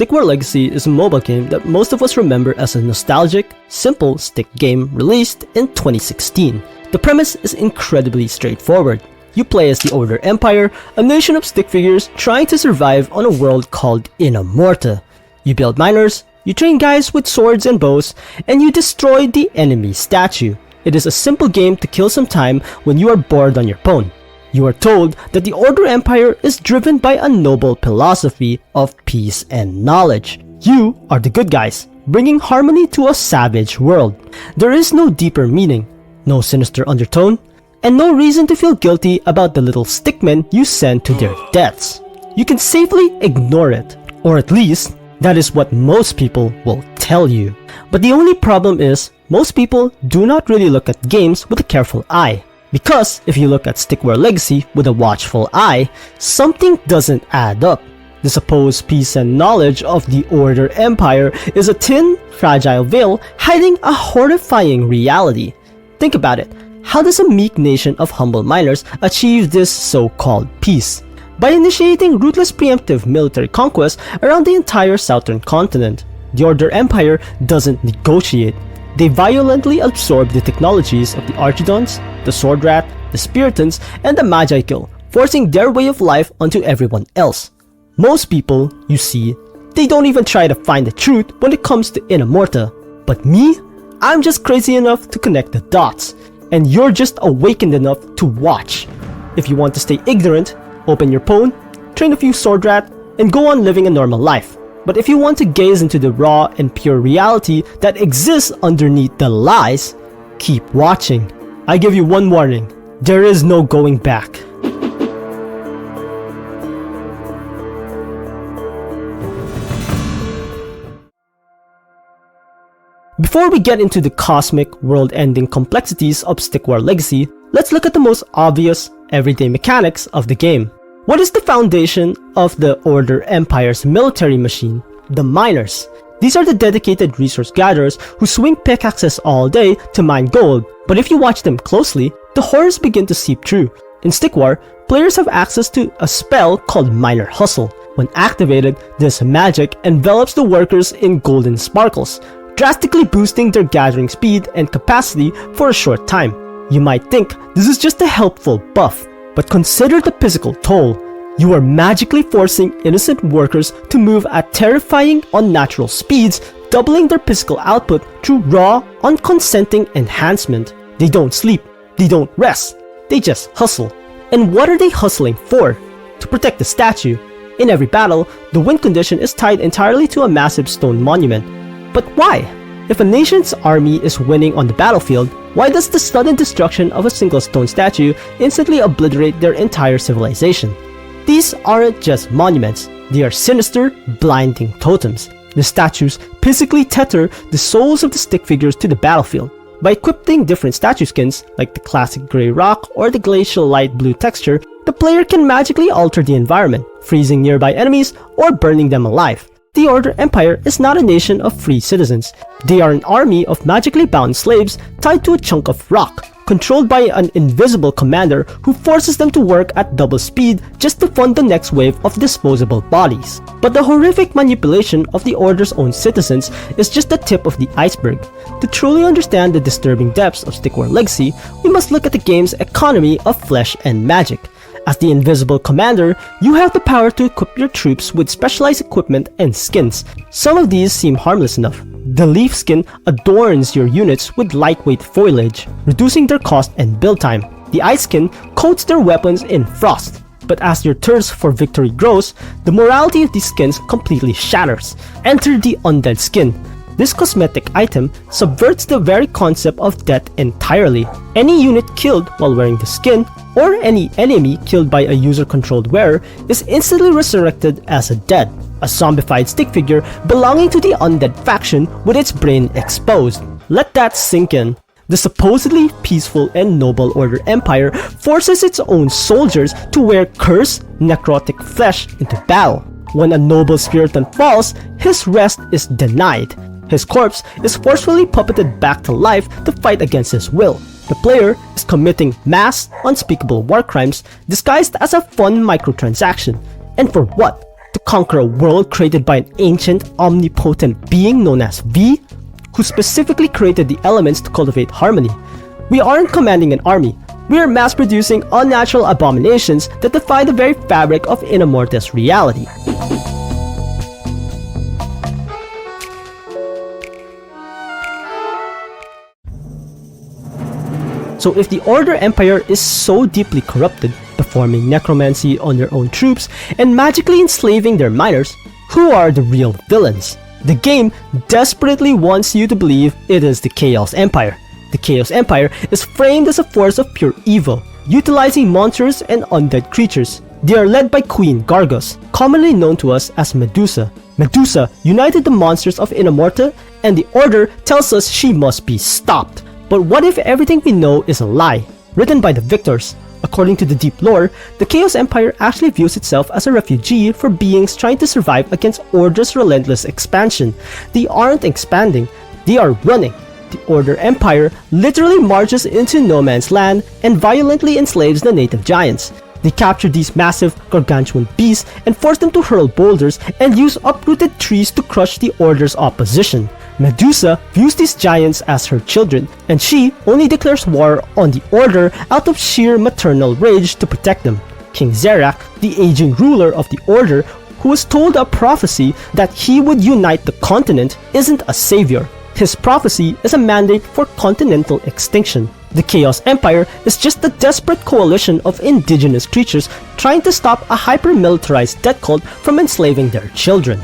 Stickwar Legacy is a mobile game that most of us remember as a nostalgic, simple stick game released in 2016. The premise is incredibly straightforward. You play as the Order Empire, a nation of stick figures trying to survive on a world called Inamorta. You build miners, you train guys with swords and bows, and you destroy the enemy statue. It is a simple game to kill some time when you are bored on your phone. You are told that the Order Empire is driven by a noble philosophy of peace and knowledge. You are the good guys, bringing harmony to a savage world. There is no deeper meaning, no sinister undertone, and no reason to feel guilty about the little stickmen you send to their deaths. You can safely ignore it, or at least, that is what most people will tell you. But the only problem is, most people do not really look at games with a careful eye. Because if you look at Stickwar Legacy with a watchful eye, something doesn't add up. The supposed peace and knowledge of the Order Empire is a thin, fragile veil hiding a horrifying reality. Think about it. How does a meek nation of humble miners achieve this so-called peace? By initiating ruthless preemptive military conquest around the entire southern continent. The Order Empire doesn't negotiate. They violently absorb the technologies of the Archidons, the Sword Rat, the Spiritans, and the Magical, forcing their way of life onto everyone else. Most people, you see, they don't even try to find the truth when it comes to Inamorta. But me? I'm just crazy enough to connect the dots. And you're just awakened enough to watch. If you want to stay ignorant, open your phone, train a few Sword Rat, and go on living a normal life. But if you want to gaze into the raw and pure reality that exists underneath the lies, keep watching. I give you one warning, there is no going back. Before we get into the cosmic, world-ending complexities of Stickwar Legacy, let's look at the most obvious, everyday mechanics of the game. What is the foundation of the Order Empire's military machine? The miners. These are the dedicated resource gatherers who swing pickaxes all day to mine gold, but if you watch them closely, the horrors begin to seep through. In Stickwar, players have access to a spell called Miner Hustle. When activated, this magic envelops the workers in golden sparkles, drastically boosting their gathering speed and capacity for a short time. You might think this is just a helpful buff, but consider the physical toll. You are magically forcing innocent workers to move at terrifying, unnatural speeds, doubling their physical output through raw, unconsenting enhancement. They don't sleep, they don't rest, they just hustle. And what are they hustling for? To protect the statue. In every battle, the win condition is tied entirely to a massive stone monument. But why? If a nation's army is winning on the battlefield, why does the sudden destruction of a single stone statue instantly obliterate their entire civilization? These aren't just monuments, they are sinister, blinding totems. The statues physically tether the souls of the stick figures to the battlefield. By equipping different statue skins, like the classic grey rock or the glacial light blue texture, the player can magically alter the environment, freezing nearby enemies or burning them alive. The Order Empire is not a nation of free citizens. They are an army of magically bound slaves tied to a chunk of rock, controlled by an invisible commander who forces them to work at double speed just to fund the next wave of disposable bodies. But the horrific manipulation of the Order's own citizens is just the tip of the iceberg. To truly understand the disturbing depths of Stickwar Legacy, we must look at the game's economy of flesh and magic. As the invisible commander, you have the power to equip your troops with specialized equipment and skins. Some of these seem harmless enough. The leaf skin adorns your units with lightweight foliage, reducing their cost and build time. The ice skin coats their weapons in frost. But as your thirst for victory grows, the morality of these skins completely shatters. Enter the undead skin. This cosmetic item subverts the very concept of death entirely. Any unit killed while wearing the skin, or any enemy killed by a user-controlled wearer, is instantly resurrected as a dead, a zombified stick figure belonging to the undead faction with its brain exposed. Let that sink in. The supposedly peaceful and noble Order Empire forces its own soldiers to wear cursed, necrotic flesh into battle. When a noble Spiritan falls, his rest is denied. His corpse is forcefully puppeted back to life to fight against his will. The player is committing mass, unspeakable war crimes disguised as a fun microtransaction. And for what? to conquer a world created by an ancient, omnipotent being known as V, who specifically created the elements to cultivate harmony. We aren't commanding an army, we are mass-producing unnatural abominations that defy the very fabric of Inamorta's reality. So if the Order Empire is so deeply corrupted, performing necromancy on their own troops and magically enslaving their miners, who are the real villains? The game desperately wants you to believe it is the Chaos Empire. The Chaos Empire is framed as a force of pure evil, utilizing monsters and undead creatures. They are led by Queen Gargos, commonly known to us as Medusa. Medusa united the monsters of Inamorta, and the Order tells us she must be stopped. But what if everything we know is a lie, written by the victors? According to the deep lore, the Chaos Empire actually views itself as a refugee for beings trying to survive against Order's relentless expansion. They aren't expanding, they are running. The Order Empire literally marches into no man's land and violently enslaves the native giants. They capture these massive, gargantuan beasts and force them to hurl boulders and use uprooted trees to crush the Order's opposition. Medusa views these giants as her children, and she only declares war on the Order out of sheer maternal rage to protect them. King Zerak, the aging ruler of the Order, who was told a prophecy that he would unite the continent, isn't a savior. His prophecy is a mandate for continental extinction. The Chaos Empire is just a desperate coalition of indigenous creatures trying to stop a hyper-militarized death cult from enslaving their children.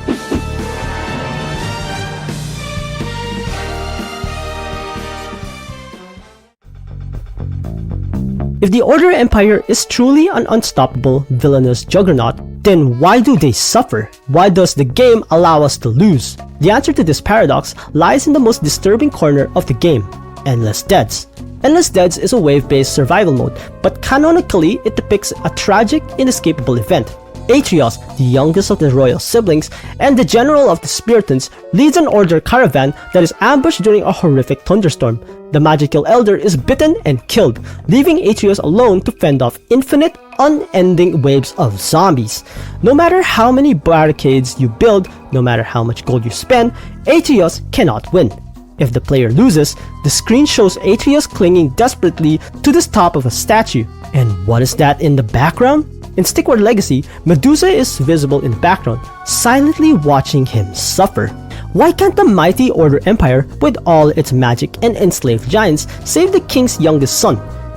If the Order Empire is truly an unstoppable, villainous juggernaut, then why do they suffer? Why does the game allow us to lose? The answer to this paradox lies in the most disturbing corner of the game: Endless Deaths. Endless Deaths is a wave-based survival mode, but canonically it depicts a tragic, inescapable event. Atreus, the youngest of the royal siblings and the general of the Spiritans, leads an Order caravan that is ambushed during a horrific thunderstorm. The magical elder is bitten and killed, leaving Atreus alone to fend off infinite, unending waves of zombies. No matter how many barricades you build, no matter how much gold you spend, Atreus cannot win. If the player loses, the screen shows Atreus clinging desperately to the top of a statue. And what is that in the background? In Stickwar Legacy, Medusa is visible in the background, silently watching him suffer. Why can't the mighty Order Empire, with all its magic and enslaved giants, save the king's youngest son?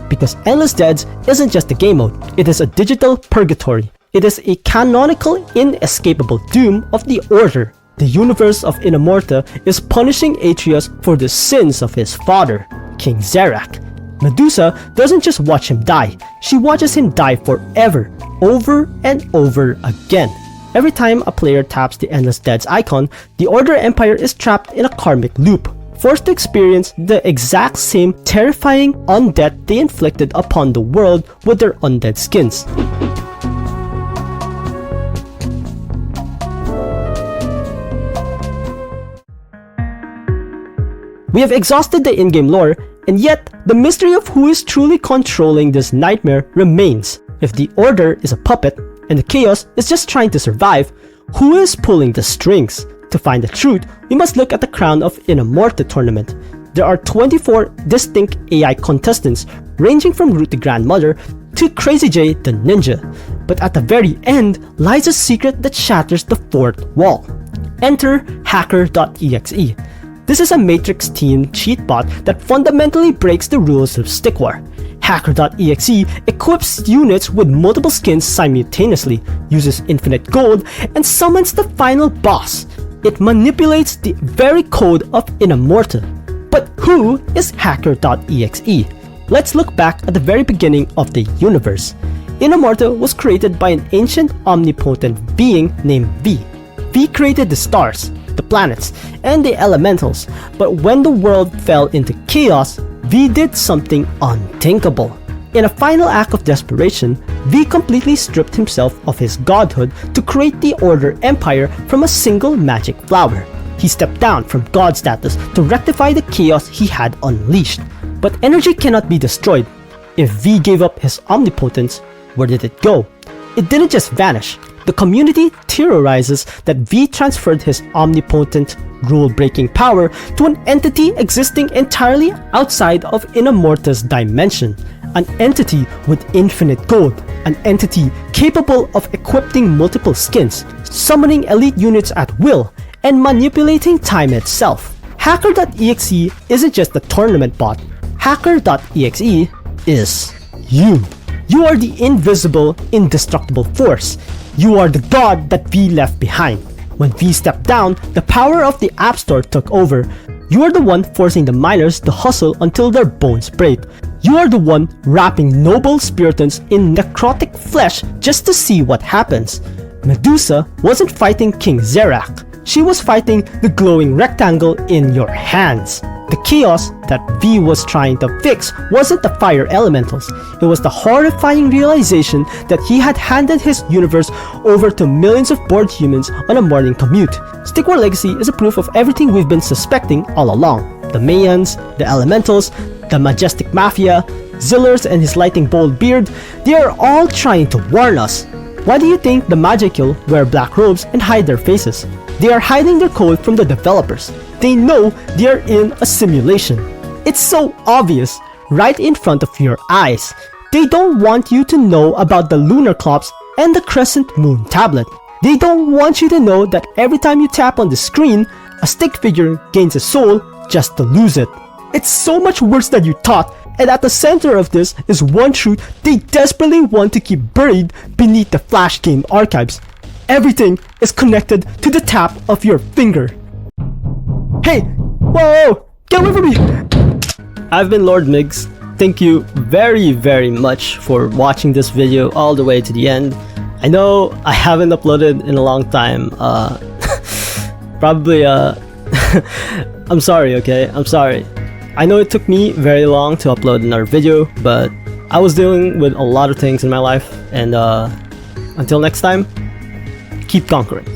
Because Endless Deaths isn't just a game mode, it is a digital purgatory. It is a canonical, inescapable doom of the Order. The universe of Inamorta is punishing Atreus for the sins of his father, King Zerak. Medusa doesn't just watch him die, she watches him die forever, over and over again. Every time a player taps the Endless Deaths icon, the Order Empire is trapped in a karmic loop, forced to experience the exact same terrifying undeath they inflicted upon the world with their undead skins. We have exhausted the in-game lore, and yet the mystery of who is truly controlling this nightmare remains. If the Order is a puppet, and the Chaos is just trying to survive, who is pulling the strings? To find the truth, we must look at the Crown of Inamorta tournament. There are 24 distinct AI contestants, ranging from Root the Grandmother to Crazy J the Ninja. But at the very end lies a secret that shatters the fourth wall. Enter hacker.exe. This is a Matrix-themed cheat bot that fundamentally breaks the rules of Stickwar. Hacker.exe equips units with multiple skins simultaneously, uses infinite gold, and summons the final boss. It manipulates the very code of Inamorta. But who is Hacker.exe? Let's look back at the very beginning of the universe. Inamorta was created by an ancient omnipotent being named V. V created the stars, the planets, and the elementals, but when the world fell into chaos, V did something unthinkable. In a final act of desperation, V completely stripped himself of his godhood to create the Order Empire from a single magic flower. He stepped down from god status to rectify the chaos he had unleashed. But energy cannot be destroyed. If V gave up his omnipotence, where did it go? It didn't just vanish. The community theorizes that V transferred his omnipotent, rule-breaking power to an entity existing entirely outside of Inamorta's dimension. An entity with infinite gold, an entity capable of equipping multiple skins, summoning elite units at will, and manipulating time itself. Hacker.exe isn't just a tournament bot. Hacker.exe is you. You are the invisible, indestructible force. You are the god that V left behind. When V stepped down, the power of the App Store took over. You are the one forcing the miners to hustle until their bones break. You are the one wrapping noble spiritans in necrotic flesh just to see what happens. Medusa wasn't fighting King Zerak. She was fighting the glowing rectangle in your hands. The chaos that V was trying to fix wasn't the fire elementals. It was the horrifying realization that he had handed his universe over to millions of bored humans on a morning commute. Stickwar Legacy is a proof of everything we've been suspecting all along. The Mayans, the elementals, the majestic mafia, Zillers and his lightning bold beard, they are all trying to warn us. Why do you think the Magical wear black robes and hide their faces? They are hiding their code from the developers. They know they are in a simulation. It's so obvious, right in front of your eyes. They don't want you to know about the lunar clocks and the crescent moon tablet. They don't want you to know that every time you tap on the screen, a stick figure gains a soul just to lose it. It's so much worse than you thought, and at the center of this is one truth they desperately want to keep buried beneath the Flash game archives. Everything is connected to the tap of your finger. Hey! Whoa! Get away from me! I've been Lord Miggs. Thank you very much for watching this video all the way to the end. I know I haven't uploaded in a long time. Probably I'm sorry, okay? I'm sorry. I know it took me very long to upload another video, but I was dealing with a lot of things in my life, and until next time, keep conquering.